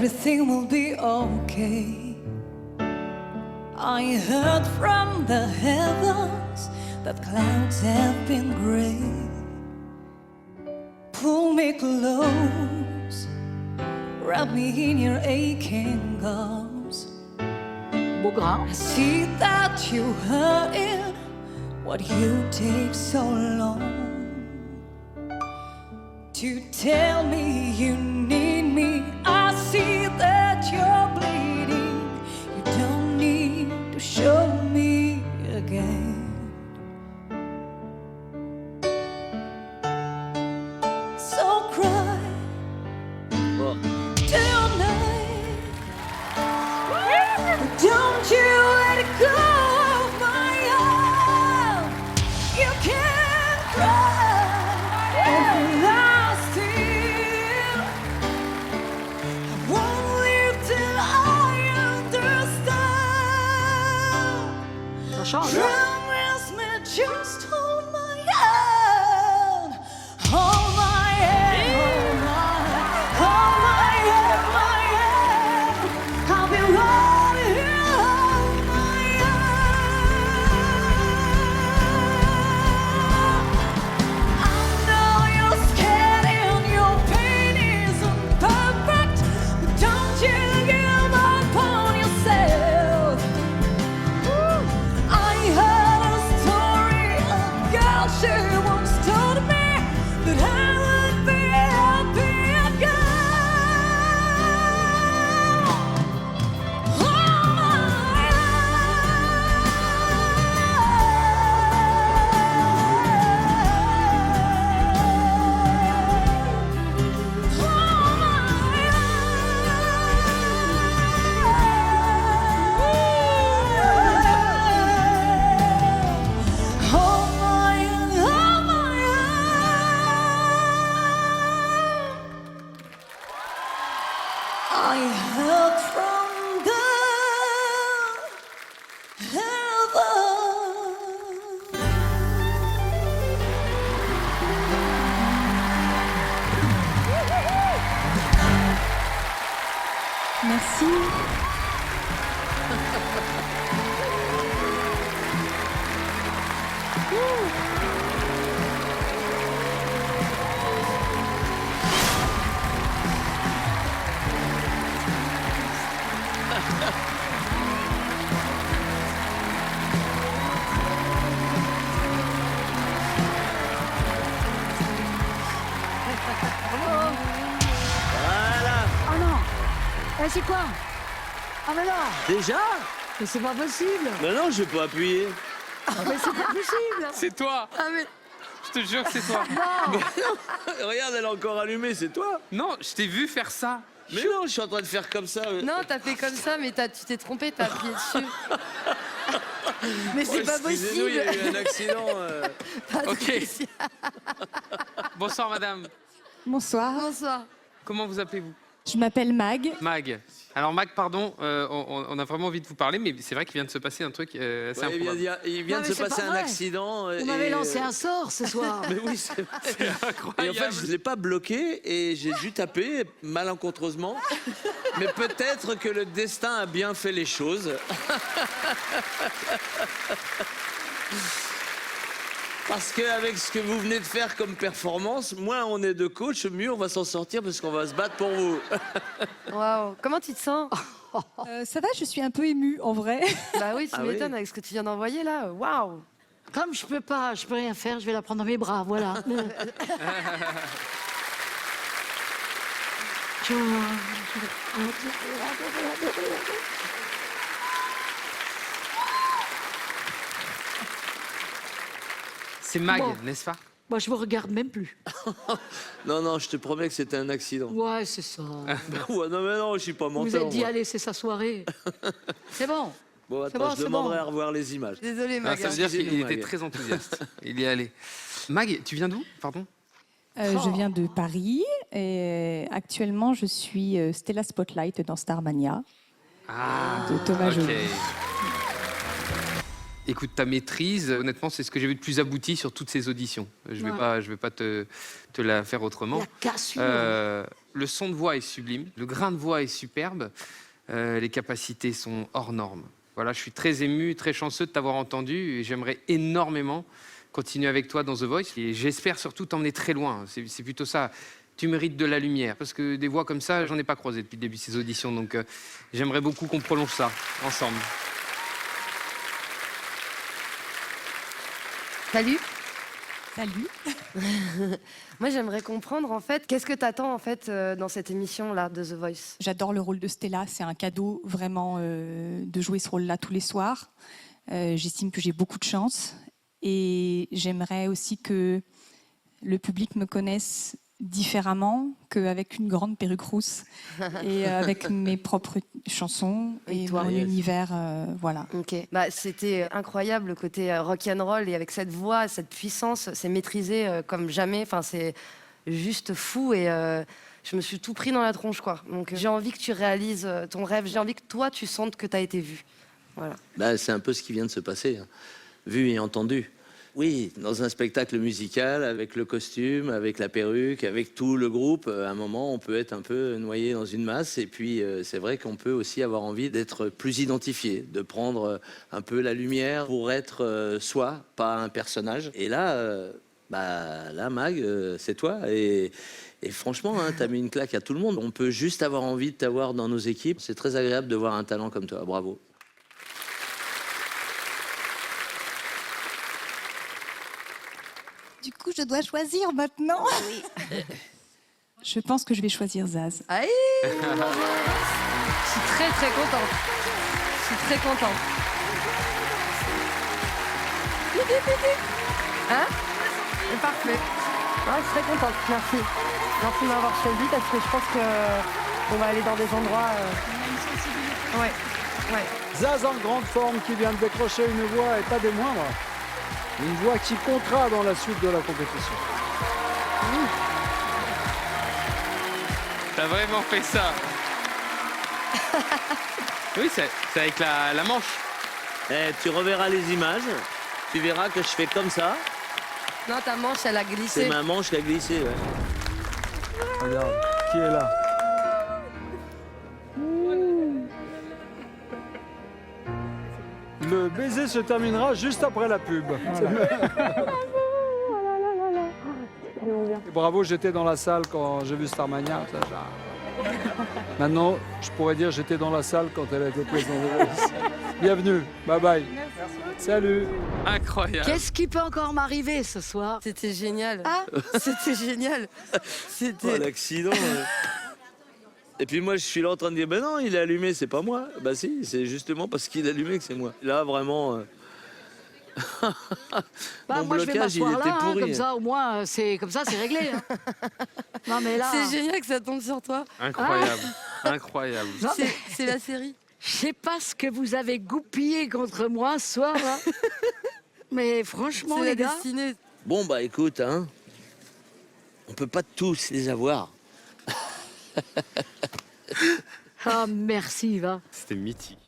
everything will be okay. I heard from the heavens that clouds have been gray. Pull me close, wrap me in your aching arms. Beaugrand. I see that you hurt it, what you take so long to tell me you need me. I see that you're bleeding, you don't need to show me again. So cry tonight, but don't you let it go of my arm. You can cry every last tear. I won't leave till I understand. Ça change. Promise me, just hold my hand. Hold my hand, hold my hand, hold my hand. I'll be right here, hold my hand. I know you're scared and your pain isn't perfect, but don't you give up on yourself. I heard a story, a girl, she once told me that I would be happy again. Oh my I heard from the heavens. Merci. Voilà. Oh non. C'est quoi? Ah mais non. Déjà? Mais c'est pas possible. Mais non, je vais pas appuyer. Mais c'est pas possible. C'est toi. Ah mais Je te jure que c'est toi. non. Regarde, elle est encore allumée, c'est toi. Non, je t'ai vu faire ça. Mais non, je suis en train de faire comme ça. Non, t'as fait comme ça, mais tu t'es trompé, t'as appuyé dessus. Mais c'est pas Excusez-nous, il y possible. a eu un accident. Pas de Ok. souci. Bonsoir madame. Bonsoir. Bonsoir. Comment vous appelez-vous? Je m'appelle Mag. Mag. Alors Mag, pardon, on a vraiment envie de vous parler, mais c'est vrai qu'il vient de se passer un truc assez Ouais, improbable. il vient Non, de mais se c'est passer pas un vrai. accident. Vous m'avez lancé un sort ce soir. Mais oui, c'est vrai. Et en Incroyable. fait, je ne l'ai pas bloqué et j'ai dû taper malencontreusement. Mais peut-être que le destin a bien fait les choses. Parce qu'avec ce que vous venez de faire comme performance, moins on est de coach, mieux on va s'en sortir parce qu'on va se battre pour vous. Waouh. Comment tu te sens? Ça va, je suis un peu émue en vrai. Bah oui, tu Ah m'étonnes oui. avec ce que tu viens d'envoyer là. Waouh. Comme je peux rien faire, je vais la prendre dans mes bras, voilà. C'est Mag, Bon. n'est-ce pas? Moi, je vous regarde même plus. Non, non, je te promets que c'était un accident. Ouais, c'est ça. Ouais, non, mais non, je suis pas Vous menteur. êtes dit, moi. allez, c'est sa soirée. C'est bon. Bon, C'est attends, bon, je c'est demanderai bon. à revoir les images. Désolée, Ah, ça Maga. veut dire qu'il Excusez-nous, était Mag. très enthousiaste. Il y est allé. Mag, tu viens d'où? Pardon? Je viens de Paris et actuellement je suis Stella Spotlight dans Starmania Ah, de Thomas ok. Joly. Écoute, ta maîtrise, honnêtement, c'est ce que j'ai vu de plus abouti sur toutes ces auditions. Je vais Ouais. pas, je vais pas te la faire autrement. La cassure. Le son de voix est sublime, le grain de voix est superbe, les capacités sont hors normes. Voilà, je suis très ému, très chanceux de t'avoir entendu et j'aimerais énormément continuer avec toi dans The Voice. Et j'espère surtout t'emmener très loin. C'est plutôt ça. Tu mérites de la lumière parce que des voix comme ça, j'en ai pas croisé depuis le début de ces auditions. Donc j'aimerais beaucoup qu'on prolonge ça ensemble. Salut. Salut. Moi, j'aimerais comprendre, en fait, qu'est-ce que t'attends, en fait, dans cette émission-là de The Voice? J'adore le rôle de Stella. C'est un cadeau vraiment de jouer ce rôle-là tous les soirs. J'estime que j'ai beaucoup de chance. Et j'aimerais aussi que le public me connaisse différemment qu'avec une grande perruque rousse et avec mes propres chansons Et et toi? mon univers, voilà. Ok. Bah, c'était incroyable le côté rock and roll et avec cette voix, cette puissance, c'est maîtrisé comme jamais. Enfin, c'est juste fou et je me suis tout pris dans la tronche, quoi. Donc j'ai envie que tu réalises ton rêve. J'ai envie que toi, tu sentes que tu as été vu. Voilà. Bah, c'est un peu ce qui vient de se passer, hein. Vu et entendu. Oui, dans un spectacle musical, avec le costume, avec la perruque, avec tout le groupe, à un moment, on peut être un peu noyé dans une masse. Et puis, c'est vrai qu'on peut aussi avoir envie d'être plus identifié, de prendre un peu la lumière pour être soi, pas un personnage. Et là, là, Mag, c'est toi. Et franchement, hein, t'as mis une claque à tout le monde. On peut juste avoir envie de t'avoir dans nos équipes. C'est très agréable de voir un talent comme toi. Bravo. Du coup, je dois choisir maintenant. Oui. Je pense que je vais choisir Zaz. Aïe. Je suis très très contente. Je suis très contente. Hein? Parfait. Ah, je suis très contente. Merci. Merci de m'avoir choisi parce que je pense qu'on va aller dans des endroits. Ouais. Ouais. Zaz en grande forme qui vient de décrocher une voix et pas des moindres. Une voix qui comptera dans la suite de la compétition. T'as vraiment fait ça. Oui, c'est avec la manche. Tu reverras les images. Tu verras que je fais comme ça. Non, ta manche, elle a glissé. C'est ma manche qui a glissé. Ouais. Regarde, qui est là? Le baiser se terminera juste après la pub. Et bravo, j'étais dans la salle quand j'ai vu Starmania. Maintenant, je pourrais dire j'étais dans la salle quand elle a été prise dans le Voice. Bienvenue, bye bye. Salut. Incroyable. Qu'est-ce qui peut encore m'arriver ce soir? C'était génial. Ah. C'était génial. Oh, C'était. l'accident. Et puis moi, je suis là en train de dire, ben non, il est allumé, c'est pas moi. Bah si, c'est justement parce qu'il est allumé que c'est moi. Là, vraiment, mon Moi, je vais blocage, il m'asseoir était là, hein, pourri. comme ça, au moins, c'est comme ça, c'est réglé. Hein. Non, mais là, C'est génial que ça tombe sur toi. Incroyable. Incroyable. non, mais C'est la série. je sais pas ce que vous avez goupillé contre moi ce soir, là. Mais franchement, C'est les la gars, destinée. Bon, bah écoute, hein, on peut pas tous les avoir. ah merci, va. C'était mythique.